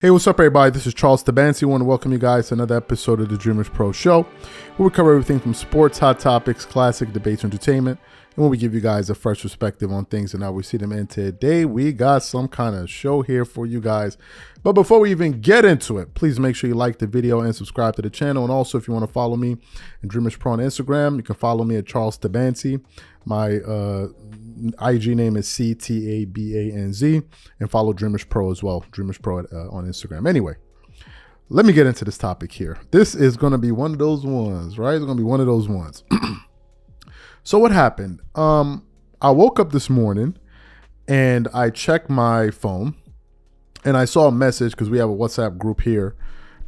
Hey, what's up, everybody? This is Charles Tabansi. I want to welcome you guys to another episode of the Dreamerspro Show, where we cover everything from sports, hot topics, classic debates, entertainment, and where we give you guys a fresh perspective on things and how we see them. And today, we got some kind of show here for you guys. But before we even get into it, please make sure you like the video and subscribe to the channel. And also, if you want to follow me and Dreamerspro on Instagram, you can follow me at Charles Tabansi. My IG name is CTABANZ, and follow Dreamerspro as well, Dreamerspro on Instagram. Anyway, let me get into this topic here. This is going to be one of those ones, right? It's going to be one of those ones. So what happened? I woke up this morning and I checked my phone and I saw a message because we have a WhatsApp group here,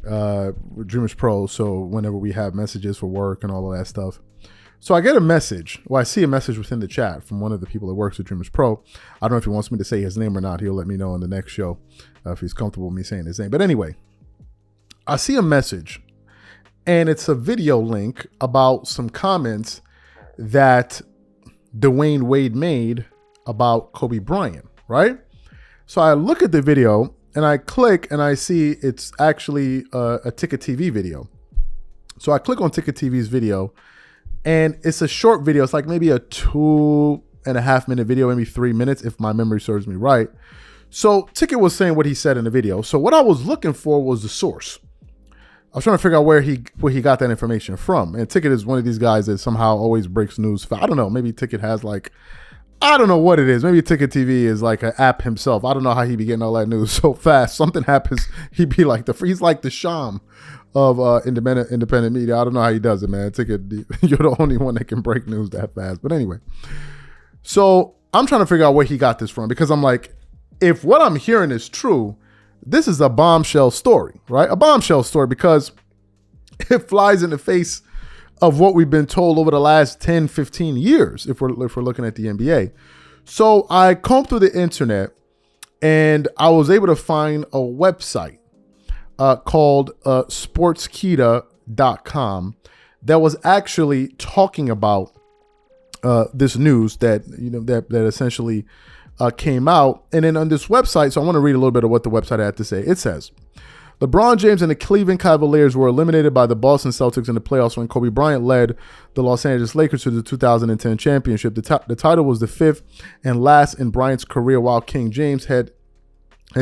Dreamerspro. So whenever we have messages for work and all of that stuff. So I get a message. Well, I see a message within the chat from one of the people that works at Dreamerspro. I don't know if he wants me to say his name or not. He'll let me know in the next show if he's comfortable with me saying his name. But anyway, I see a message, and it's a video link about some comments that Dwayne Wade made about Kobe Bryant, right? So I look at the video, and I click, and I see it's actually a Ticket TV video. So I click on Ticket TV's video, and it's a short video. It's like maybe a 2.5 minute video, maybe 3 minutes, if my memory serves me right. So Ticket was saying what he said in the video. So what I was looking for was the source. I was trying to figure out where he got that information from. And Ticket is one of these guys that somehow always breaks news. I don't know. Maybe Ticket has like, I don't know what it is. Maybe Ticket TV is like an app himself. I don't know how he be getting all that news so fast. Something happens, he'd be like he's like the Sham of independent media. I don't know how he does it, man. Ticket, you're the only one that can break news that fast. But anyway, so I'm trying to figure out where he got this from, because I'm like, if what I'm hearing is true, this is a bombshell story, right? A bombshell story, because it flies in the face of what we've been told over the last 10, 15 years, if we're looking at the NBA. So I combed through the internet and I was able to find a website called sportskita.com that was actually talking about this news that that essentially came out. And then on this website, so I want to read a little bit of what the website had to say. It says, LeBron James and the Cleveland Cavaliers were eliminated by the Boston Celtics in the playoffs when Kobe Bryant led the Los Angeles Lakers to the 2010 championship. The title was the fifth and last in Bryant's career, while King James has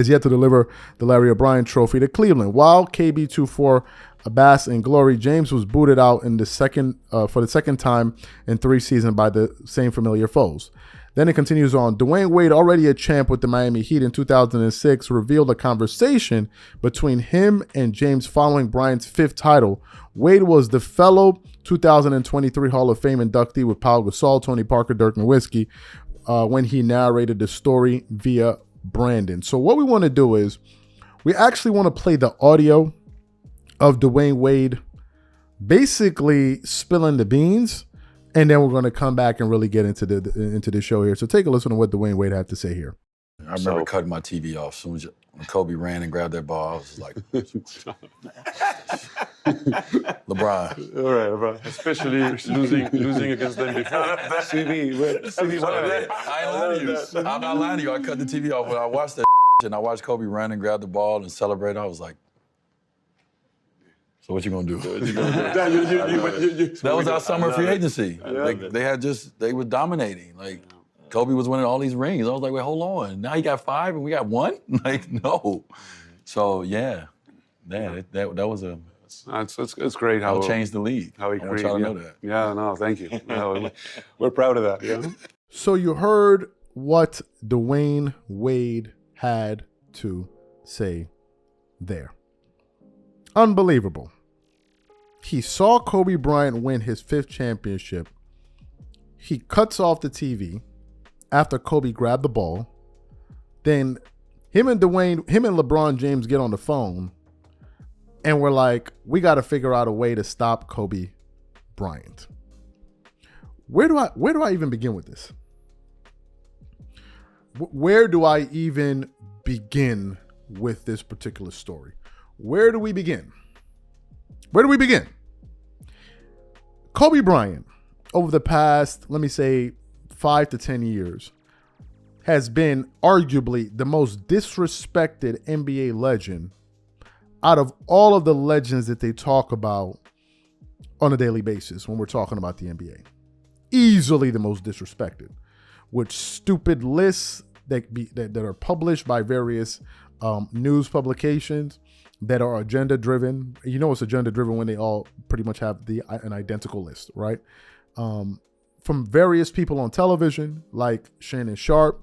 yet to deliver the Larry O'Brien trophy to Cleveland. While KB24 basked in glory, James was booted out in for the second time in 3 seasons by the same familiar foes. Then it continues on. Dwayne Wade, already a champ with the Miami Heat in 2006, revealed a conversation between him and James following Bryant's 5th title. Wade was the fellow 2023 Hall of Fame inductee with Pau Gasol, Tony Parker, Dirk Nowitzki when he narrated the story via Brandon. So what we want to do is we actually want to play the audio of Dwayne Wade basically spilling the beans, and then we're going to come back and really get into the show here. So take a listen to what Dwayne Wade had to say here. I remember cutting my TV off as soon as when Kobe ran and grabbed that ball. I was like, LeBron. All right, LeBron. Especially losing against them before. CV, I ain't lying to you. I'm not lying to you. I cut the TV off when I watched that and I watched Kobe run and grab the ball and celebrate. I was like, so what you gonna do? That was our summer free agency. They were dominating. Like, Kobe was winning all these rings. I was like, wait, hold on. Now he got 5 and we got 1? Like, no. So yeah, that was a. It's great how it changed the league. How he created. I want y'all to know that. Yeah, no, thank you. No, we're proud of that. Yeah. So you heard what Dwayne Wade had to say there. Unbelievable. He saw Kobe Bryant win his 5th championship. He cuts off the TV after Kobe grabbed the ball. Then him and LeBron James get on the phone and we're like, we got to figure out a way to stop Kobe Bryant. Where do I even begin with this? Where do I even begin with this particular story? Where do we begin? Kobe Bryant, over the past, let me say, 5 to 10 years, has been arguably the most disrespected NBA legend out of all of the legends that they talk about on a daily basis when we're talking about the NBA, easily the most disrespected, with stupid lists that are published by various news publications that are agenda driven. You know it's agenda driven when they all pretty much have an identical list, right? From various people on television like Shannon, Sharpe,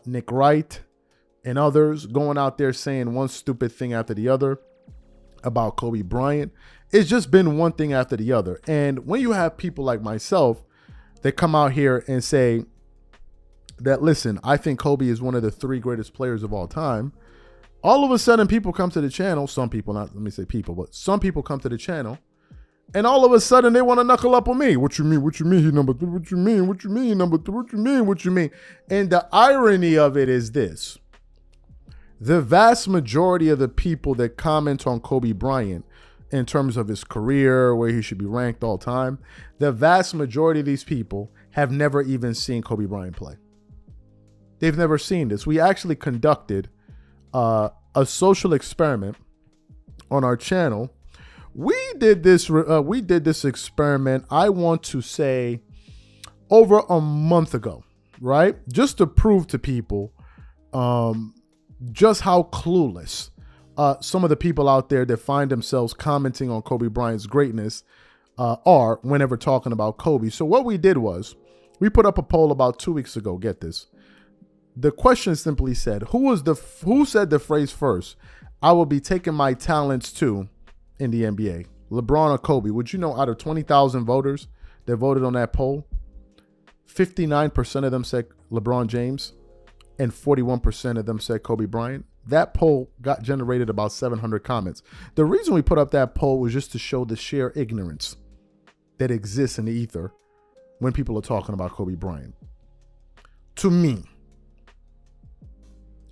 Nick Wright, and others going out there saying one stupid thing after the other about Kobe Bryant. It's just been one thing after the other. And when you have people like myself that come out here and say that, listen, I think Kobe is one of the 3 greatest players of all time, all of a sudden people come to the channel, some people, not let me say people, but some people come to the channel, and all of a sudden they want to knuckle up on me. What you mean? What you mean? He number 3? What you mean? What you mean? Number 3? What you mean? What you mean? And the irony of it is this. The vast majority of the people that comment on Kobe Bryant in terms of his career, where he should be ranked all time, the vast majority of these people have never even seen Kobe Bryant play. They've never seen this. We actually conducted a social experiment on our channel. We did this experiment, I want to say, over a month ago, right? Just to prove to people just how clueless some of the people out there that find themselves commenting on Kobe Bryant's greatness are whenever talking about Kobe. So what we did was we put up a poll about 2 weeks ago. Get this. The question simply said, who said the phrase first, I will be taking my talents to in the NBA, LeBron or Kobe? Would you know, out of 20,000 voters that voted on that poll, 59% of them said LeBron James and 41% of them said Kobe Bryant? That poll got generated about 700 comments. The reason we put up that poll was just to show the sheer ignorance that exists in the ether when people are talking about Kobe Bryant. To me,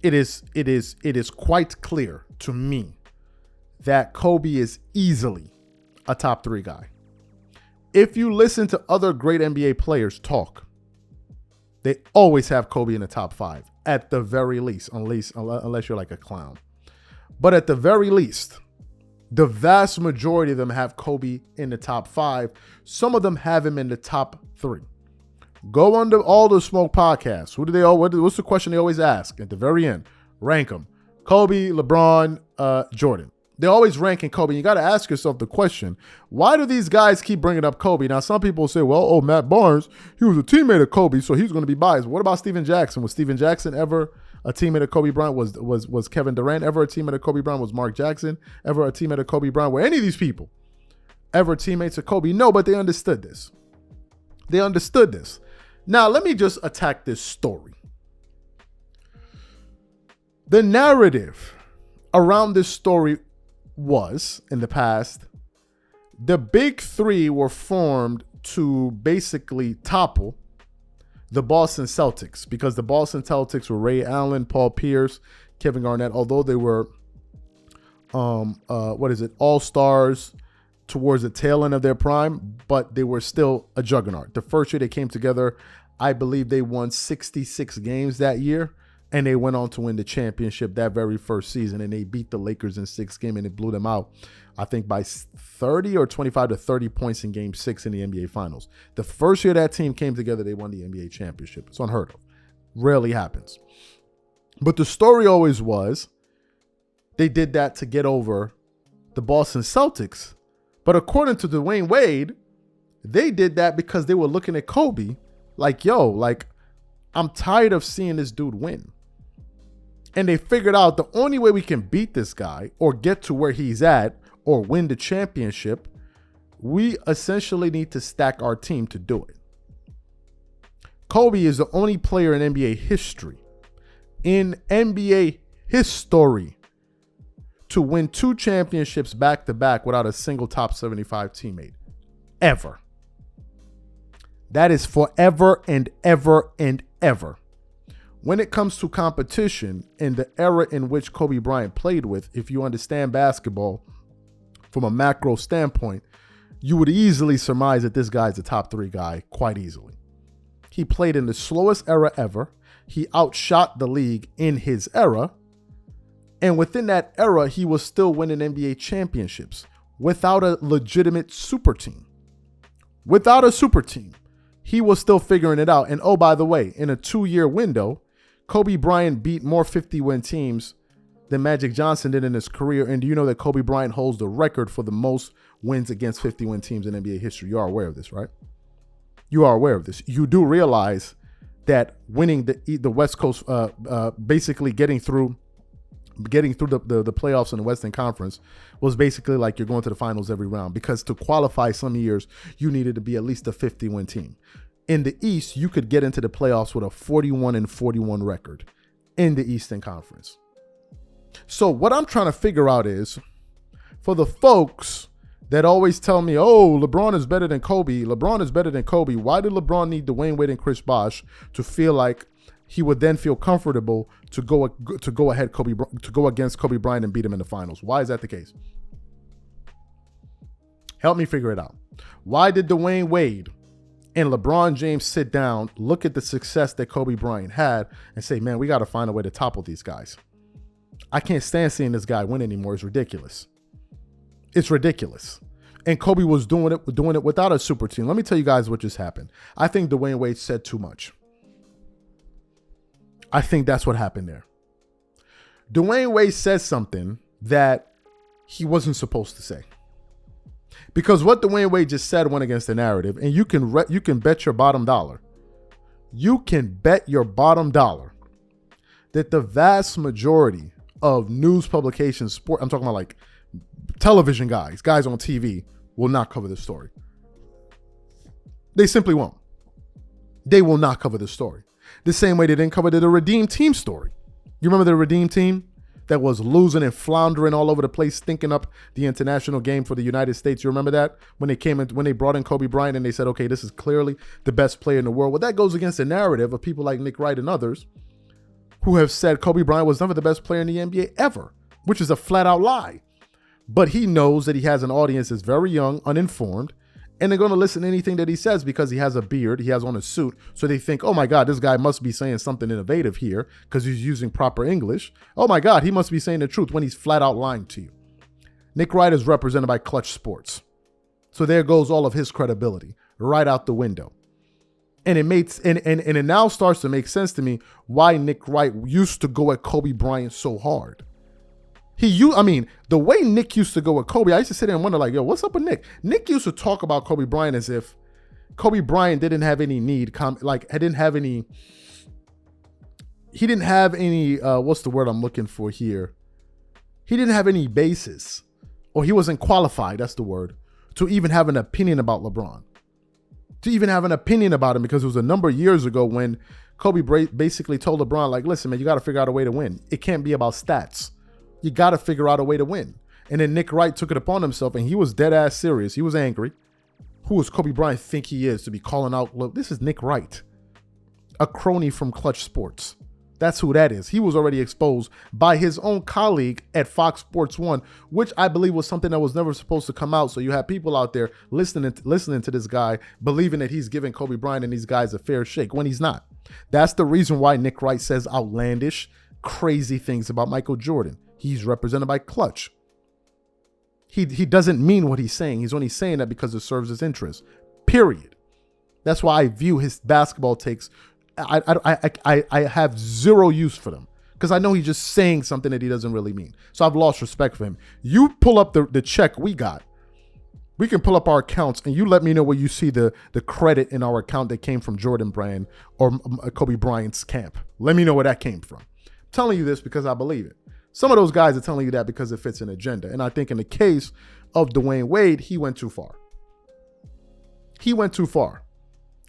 it is quite clear to me that Kobe is easily a top 3 guy. If you listen to other great NBA players talk, they always have Kobe in the top 5 at the very least, unless you're like a clown. But at the very least, the vast majority of them have Kobe in the top 5. Some of them have him in the top 3. Go on to All the Smoke podcasts. What's the question they always ask at the very end? Rank them. Kobe, LeBron, Jordan. They're always ranking Kobe. You got to ask yourself the question, why do these guys keep bringing up Kobe? Now, some people say, well, Matt Barnes, he was a teammate of Kobe, so he's going to be biased. What about Steven Jackson? Was Steven Jackson ever a teammate of Kobe Bryant? Was Kevin Durant ever a teammate of Kobe Bryant? Was Mark Jackson ever a teammate of Kobe Bryant? Were any of these people ever teammates of Kobe? No, but they understood this. They understood this. Now, let me just attack this story. The narrative around this story was, in the past, the big 3 were formed to basically topple the Boston Celtics, because the Boston Celtics were Ray Allen, Paul Pierce, Kevin Garnett, although they were all-stars towards the tail end of their prime, but they were still a juggernaut. The first year they came together, I believe they won 66 games that year, and they went on to win the championship that very first season, and they beat the Lakers in 6 games, and it blew them out, I think, by 30 or 25 to 30 points in Game 6 in the NBA Finals. The first year that team came together, they won the NBA championship. It's unheard of. Rarely happens. But the story always was they did that to get over the Boston Celtics. But according to Dwayne Wade, they did that because they were looking at Kobe like, I'm tired of seeing this dude win. And they figured out the only way we can beat this guy or get to where he's at or win the championship, we essentially need to stack our team to do it. Kobe is the only player in NBA history, to win 2 championships back-to-back without a single top 75 teammate. Ever. That is forever and ever and ever. When it comes to competition in the era in which Kobe Bryant played with, if you understand basketball from a macro standpoint, you would easily surmise that this guy's a top 3 guy quite easily. He played in the slowest era ever. He outshot the league in his era. And within that era, he was still winning NBA championships without a legitimate super team. Without a super team, he was still figuring it out. And oh, by the way, in a 2-year window, Kobe Bryant beat more 50-win teams than Magic Johnson did in his career. And do you know that Kobe Bryant holds the record for the most wins against 50-win teams in NBA history? You are aware of this, right? You are aware of this. You do realize that winning the West Coast, basically getting through the playoffs in the Western Conference was basically like you're going to the finals every round, because to qualify some years, you needed to be at least a 50-win team. In the East, you could get into the playoffs with a 41-41 record in the Eastern Conference. So what I'm trying to figure out is, for the folks that always tell me, oh, LeBron is better than Kobe, why did LeBron need Dwayne Wade and Chris Bosh to feel like he would then feel comfortable to go against Kobe Bryant and beat him in the finals? Why is that the case? Help me figure it out. Why did Dwayne Wade and LeBron James sit down, look at the success that Kobe Bryant had, and say, man, we got to find a way to topple these guys? I can't stand seeing this guy win anymore. It's ridiculous. It's ridiculous. And Kobe was doing it without a super team. Let me tell you guys what just happened. I think Dwayne Wade said too much. I think that's what happened there. Dwayne Wade said something that he wasn't supposed to say. Because what Dwayne Wade just said went against the narrative, and you can bet your bottom dollar. You can bet your bottom dollar that the vast majority of news publications, I'm talking about like television guys on TV, will not cover this story. They simply won't. They will not cover this story. The same way they didn't cover the Redeem Team story. You remember the Redeem Team that was losing and floundering all over the place, stinking up the international game for the United States? You remember that? When they brought in Kobe Bryant and they said, okay, this is clearly the best player in the world. Well, that goes against the narrative of people like Nick Wright and others who have said Kobe Bryant was never the best player in the NBA ever, which is a flat out lie. But he knows that he has an audience that's very young, uninformed, and they're going to listen to anything that he says because he has a beard, he has on a suit. So they think, oh my God, this guy must be saying something innovative here because he's using proper English. Oh my God, he must be saying the truth, when he's flat out lying to you. Nick Wright is represented by Clutch Sports. So there goes all of his credibility right out the window. And it now starts to make sense to me why Nick Wright used to go at Kobe Bryant so hard. The way Nick used to go with Kobe, I used to sit there and wonder, like, yo, what's up with Nick? Nick used to talk about Kobe Bryant as if Kobe Bryant didn't have any what's the word I'm looking for here? He didn't have any basis, or he wasn't qualified, that's the word, to even have an opinion about LeBron. To even have an opinion about him, because it was a number of years ago when Kobe basically told LeBron, like, listen, man, you got to figure out a way to win. It can't be about stats. You got to figure out a way to win. And then Nick Wright took it upon himself, and he was dead ass serious. He was angry. Who does Kobe Bryant think he is to be calling out? Look, this is Nick Wright, a crony from Clutch Sports. That's who that is. He was already exposed by his own colleague at Fox Sports 1, which I believe was something that was never supposed to come out. So you have people out there listening to this guy, believing that he's giving Kobe Bryant and these guys a fair shake when he's not. That's the reason why Nick Wright says outlandish, crazy things about Michael Jordan. He's represented by Clutch. He doesn't mean what he's saying. He's only saying that because it serves his interests. Period. That's why I view his basketball takes. I have zero use for them because I know he's just saying something that he doesn't really mean. So I've lost respect for him. You pull up the check we got. We can pull up our accounts and you let me know where you see the credit in our account that came from Jordan Brand or Kobe Bryant's camp. Let me know where that came from. I'm telling you this because I believe it. Some of those guys are telling you that because it fits an agenda. And I think in the case of Dwayne Wade, he went too far. He went too far.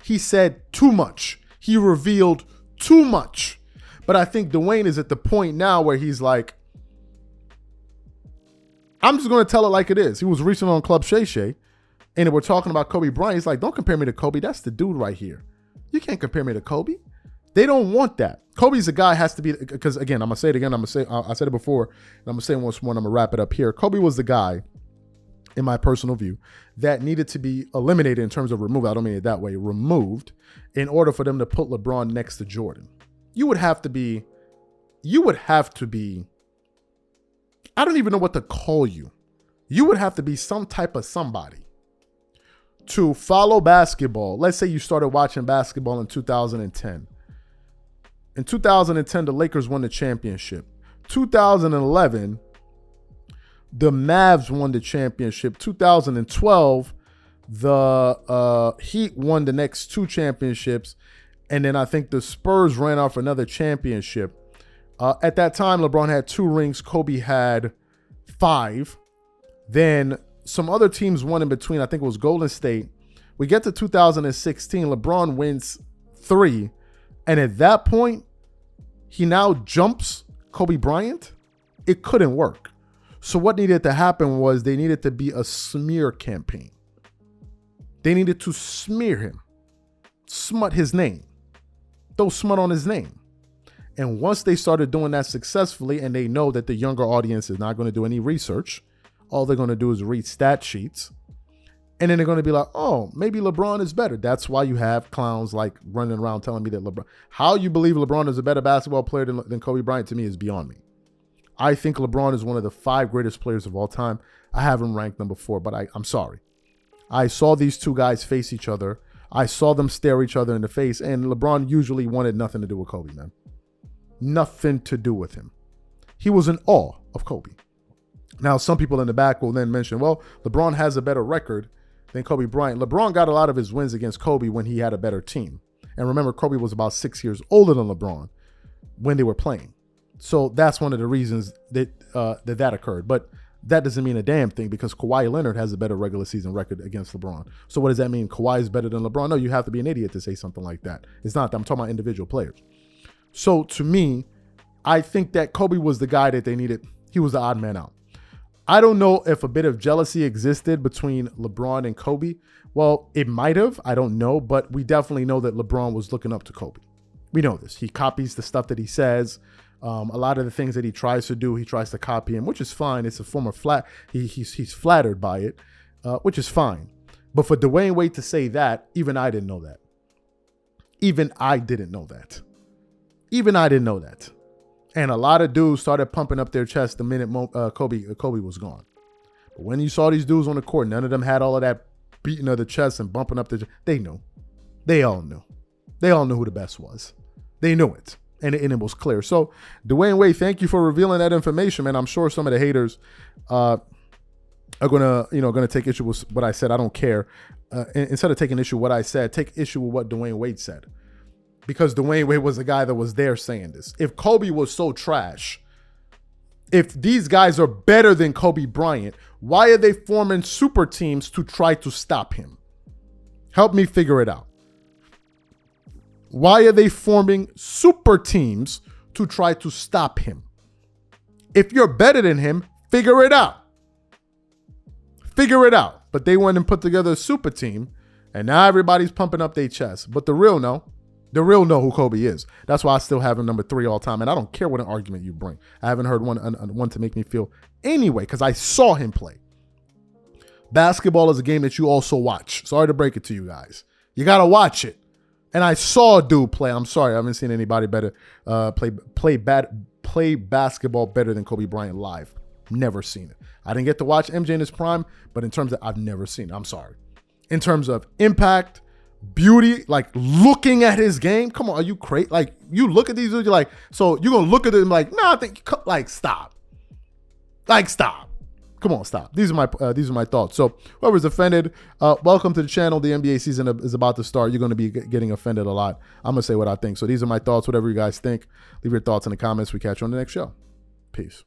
He said too much. He revealed too much. But I think Dwayne is at the point now where he's like, I'm just going to tell it like it is. He was recently on Club Shay Shay, and we're talking about Kobe Bryant. He's like, don't compare me to Kobe. That's the dude right here. You can't compare me to Kobe. They don't want that. Kobe's a guy has to be, because again, I'm going to say it again. I said it before, and I'm going to say it once more, and I'm going to wrap it up here. Kobe was the guy, in my personal view, that needed to be eliminated in terms of removed. I don't mean it that way, removed, in order for them to put LeBron next to Jordan. You would have to be I don't even know what to call you. You would have to be some type of somebody to follow basketball. Let's say you started watching basketball in 2010. In 2010, the Lakers won the championship. 2011, the Mavs won the championship. 2012, the Heat won the next 2 championships. And then I think the Spurs ran off another championship. At that time, LeBron had 2 rings. Kobe had 5. Then some other teams won in between. I think it was Golden State. We get to 2016. LeBron wins 3. And at that point, he now jumps Kobe Bryant. It couldn't work. So what needed to happen was they needed to be a smear campaign. They needed to smear him, smut his name, throw smut on his name. And once they started doing that successfully, and they know that the younger audience is not going to do any research, all they're going to do is read stat sheets. And then they're going to be like, oh, maybe LeBron is better. That's why you have clowns like running around telling me that LeBron. How you believe LeBron is a better basketball player than Kobe Bryant, to me, is beyond me. I think LeBron is one of the 5 greatest players of all time. I haven't ranked them before, but I'm sorry. I saw these 2 guys face each other. I saw them stare each other in the face, and LeBron usually wanted nothing to do with Kobe, man. Nothing to do with him. He was in awe of Kobe. Now, some people in the back will then mention, well, LeBron has a better record than Kobe Bryant. LeBron got a lot of his wins against Kobe when he had a better team. And remember, Kobe was about 6 years older than LeBron when they were playing. So that's one of the reasons that that occurred. But that doesn't mean a damn thing, because Kawhi Leonard has a better regular season record against LeBron. So what does that mean? Kawhi is better than LeBron? No, you have to be an idiot to say something like that. It's not that. I'm talking about individual players. So to me, I think that Kobe was the guy that they needed. He was the odd man out. I don't know if a bit of jealousy existed between LeBron and Kobe. Well, it might have. I don't know. But we definitely know that LeBron was looking up to Kobe. We know this. He copies the stuff that he says. A lot of the things that he tries to do, he tries to copy him, which is fine. It's a form of he's flattered by it, which is fine. But for Dwayne Wade to say that, even I didn't know that. Even I didn't know that. Even I didn't know that. And a lot of dudes started pumping up their chest the minute Kobe was gone. But when you saw these dudes on the court, none of them had all of that beating of the chest and bumping up their chest. They knew. They all knew. They all knew who the best was. They knew it. And it was clear. So, Dwayne Wade, thank you for revealing that information, man. I'm sure some of the haters are gonna take issue with what I said. I don't care. Instead of taking issue with what I said, take issue with what Dwayne Wade said. Because Dwayne Wade was the guy that was there saying this. If Kobe was so trash, if these guys are better than Kobe Bryant, why are they forming super teams to try to stop him? Help me figure it out. Why are they forming super teams to try to stop him? If you're better than him, figure it out. Figure it out. But they went and put together a super team, and now everybody's pumping up their chest. But the real know who Kobe is. That's why I still have him number 3 all time. And I don't care what an argument you bring. I haven't heard one to make me feel anyway, because I saw him play. Basketball is a game that you also watch. Sorry to break it to you guys. You got to watch it. And I saw a dude play. I'm sorry, I haven't seen anybody better play basketball better than Kobe Bryant live. Never seen it. I didn't get to watch MJ in his prime, but in terms of, I've never seen it. I'm sorry. In terms of impact, beauty, like looking at his game. Come on, are you crazy? Like, you look at these dudes, you're like, so you're gonna look at them like, nah, I think, like, stop. Like, stop. Come on, stop. These are my thoughts. So whoever's offended, welcome to the channel. The NBA season is about to start. You're going to be getting offended a lot. I'm going to say what I think. So these are my thoughts. Whatever you guys think, leave your thoughts in the comments. We catch you on the next show. Peace.